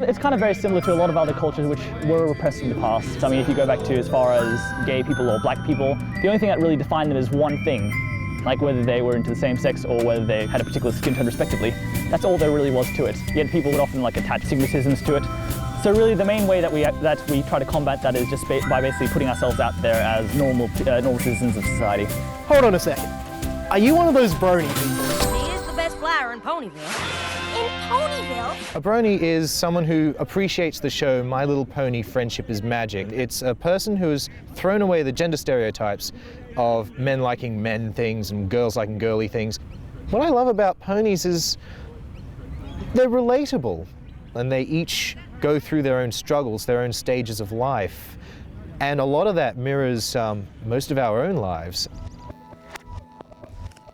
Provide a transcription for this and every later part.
It's kind of very similar to a lot of other cultures which were repressed in the past. I mean, if you go back to as far as gay people or black people, the only thing that really defined them is one thing, like whether they were into the same sex or whether they had a particular skin tone respectively. That's all there really was to it. Yet people would often attach stigmatisms to it. So really the main way that we try to combat that is just by basically putting ourselves out there as normal citizens of society. Hold on a second. Are you one of those brony people? He is the best flyer in Ponyville. In Ponyville? A brony is someone who appreciates the show My Little Pony Friendship is Magic. It's a person who has thrown away the gender stereotypes of men liking men things and girls liking girly things. What I love about ponies is they're relatable, and they each go through their own struggles, their own stages of life. And a lot of that mirrors most of our own lives.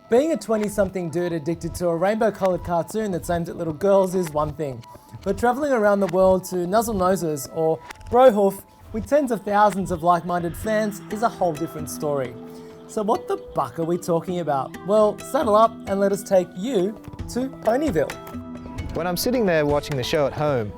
Being a 20-something dude addicted to a rainbow-coloured cartoon that's aimed at little girls is one thing. But travelling around the world to Nuzzle Noses or Brohoof with tens of thousands of like-minded fans is a whole different story. So what the buck are we talking about? Well, saddle up and let us take you to Ponyville. When I'm sitting there watching the show at home,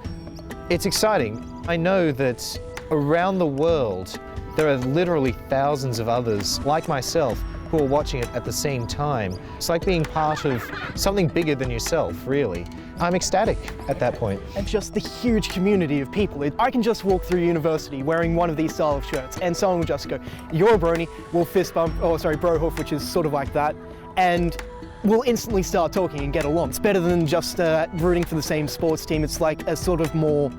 it's exciting. I know that around the world there are literally thousands of others like myself who are watching it at the same time. It's like being part of something bigger than yourself, really. I'm ecstatic at that point. And just the huge community of people. I can just walk through university wearing one of these style of shirts and someone will just go, "You're a brony," we'll fist bump, Brohoof, which is sort of like that, and we'll instantly start talking and get along. It's better than just rooting for the same sports team. It's like a sort of more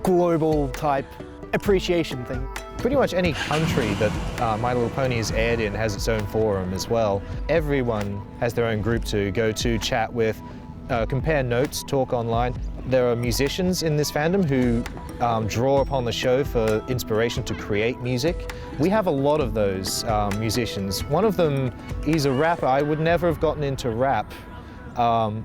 global type appreciation thing. Pretty much any country that My Little Pony is aired in has its own forum as well. Everyone has their own group to go to, chat with, compare notes, talk online. There are musicians in this fandom who draw upon the show for inspiration to create music. We have a lot of those musicians. One of them, he's a rapper. I would never have gotten into rap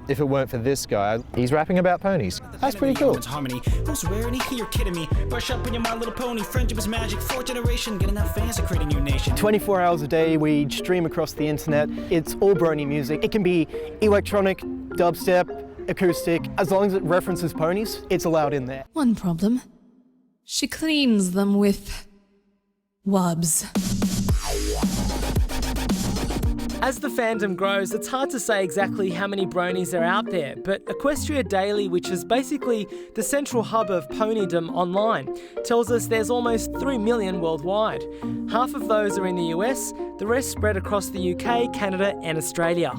if it weren't for this guy. He's rapping about ponies. That's pretty cool. Harmony, most rarity here, kidding me. Brush up on your My Little Pony, friendship is magic, fourth generation, getting enough fans to create a new nation. 24 hours a day, we stream across the internet. It's all brony music. It can be electronic, dubstep, acoustic. As long as it references ponies, it's allowed in there. One problem. She cleans them with wubs. As the fandom grows, it's hard to say exactly how many bronies are out there, but Equestria Daily, which is basically the central hub of ponydom online, tells us there's almost 3 million worldwide. Half of those are in the US, the rest spread across the UK, Canada and Australia.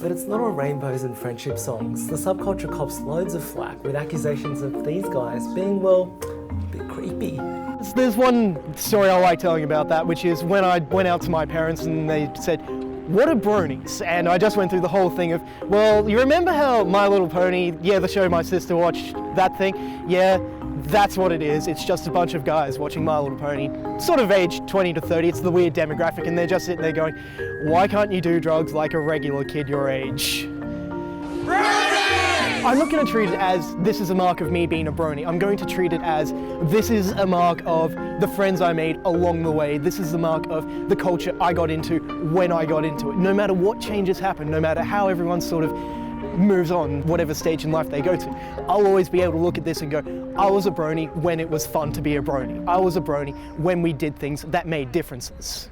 But it's not all rainbows and friendship songs. The subculture cops loads of flack with accusations of these guys being, well, a bit creepy. There's one story I like telling about that, which is when I went out to my parents and they said, "What are bronies?" And I just went through the whole thing of, well, you remember how My Little Pony, the show my sister watched, that thing? Yeah, that's what it is. It's just a bunch of guys watching My Little Pony, sort of age 20 to 30. It's the weird demographic, and they're just sitting there going, "Why can't you do drugs like a regular kid your age?" I'm not going to treat it as this is a mark of me being a brony. I'm going to treat it as this is a mark of the friends I made along the way. This is the mark of the culture I got into when I got into it. No matter what changes happen, no matter how everyone sort of moves on, whatever stage in life they go to, I'll always be able to look at this and go, I was a brony when it was fun to be a brony. I was a brony when we did things that made differences.